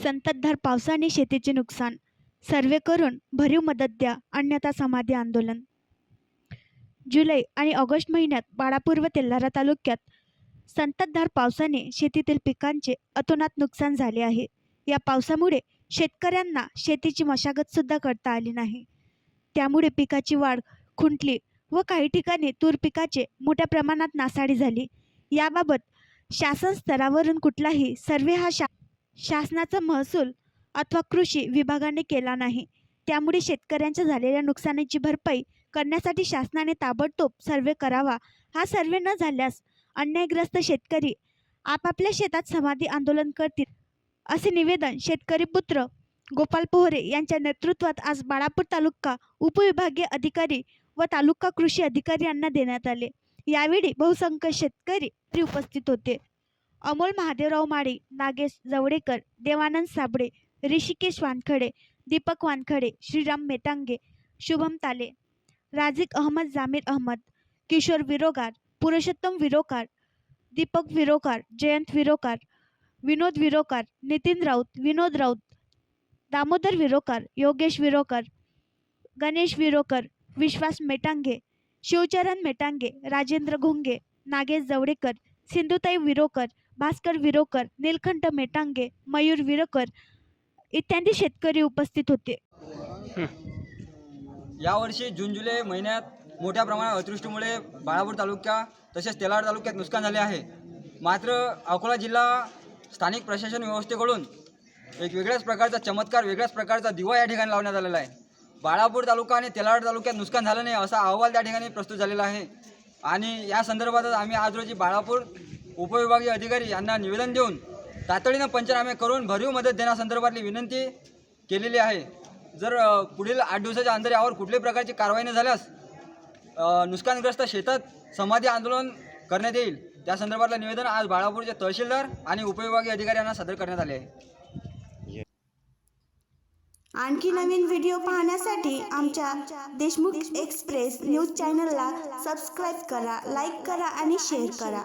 संततधार पावसाने शेतीचे नुकसान, सर्वे करून भरीव मदत द्या, अन्यथा समाधी आंदोलन. जुलै आणि ऑगस्ट महिन्यात बाळापूर व तेल्हारा तालुक्यात संततधार पावसाने शेतीतील पिकांचे अतोनात नुकसान झाले आहे. या पावसामुळे शेतकऱ्यांना शेतीची मशागत सुद्धा करता आली नाही. त्यामुळे पिकाची वाढ खुंटली व काही ठिकाणी तूर पिकाचे मोठ्या प्रमाणात नासाडी झाली. याबाबत शासन स्तरावरून कुठलाही सर्वे हा शासनाचा महसूल अथवा कृषी विभागाने केला नाही. त्यामुळे शेतकऱ्यांच्या झालेल्या नुकसानीची भरपाई करण्यासाठी शासनाने ताबडतोब सर्वे करावा. हा सर्वे न झाल्यास अन्यायग्रस्त शेतकरी आपापल्या शेतात समाधी आंदोलन करतील, असे निवेदन शेतकरी पुत्र गोपाल पोहरे यांच्या नेतृत्वात आज बाळापूर तालुका उपविभागीय अधिकारी व तालुका कृषी अधिकारी यांना देण्यात आले. यावेळी बहुसंख्य शेतकरी उपस्थित होते. अमोल महादेवराव माळी, नागेश जवडेकर, देवानंद साबळे, ऋषिकेश वानखडे, दीपक वानखडे, श्रीराम मेटांगे, शुभम ताले, राझिक अहमद, जामीर अहमद, किशोर विरोकार, पुरुषोत्तम विरोकार, दीपक विरोकार, जयंत विरोकार, विनोद विरोकार, नितीन राऊत, विनोद राऊत, दामोदर विरोकार, योगेश विरोकार, गणेश विरोकर, विश्वास मेटांगे, शिवचरण मेटांगे, राजेंद्र घोंगे, नागेश जवडेकर, सिंधुताई विरोकर, भास्कर विरोकर, नीलकंठ मेटांगे, मयूर विरोकर इत्यादी शेतकरी उपस्थित होते. यावर्षी जून जुलै महिन्यात मोठ्या प्रमाणात अतिवृष्टीमुळे बाळापूर तालुका तसेच तेल्हारा तालुक्यात नुकसान झाले आहे. मात्र अकोला जिल्हा स्थानिक प्रशासन व्यवस्थेकडून एक वेगळ्याच प्रकारचा चमत्कार, वेगळ्याच प्रकारचा दिवा या ठिकाणी लावण्यात आलेला आहे. बाळापूर तालुका आणि तेल्हारा तालुक्यात नुकसान झालं नाही असा अहवाल त्या ठिकाणी प्रस्तुत झालेला आहे. आणि या संदर्भातच आम्ही आज रोजी बाळापूर उपविभागीय अधिकारी यांना निवेदन देऊन तातडीनं पंचनामे करून भरीव मदत देण्यासंदर्भातली विनंती केलेली आहे. जर पुढील 8 दिवसाच्या अंतर यावर कुठल्याही प्रकारची कारवाई न झाल्यास नुकसानग्रस्त शेतात समाधी आंदोलन करण्यात येईल. त्या संदर्भातलं निवेदन आज बाळापूरचे तहसीलदार आणि उपविभागीय अधिकारी यांना सादर करण्यात आले आहे. आणखी नवीन व्हिडिओ पाहण्यासाठी आमच्या देशमुख एक्सप्रेस न्यूज चॅनलला सबस्क्राईब करा, लाईक करा आणि शेअर करा.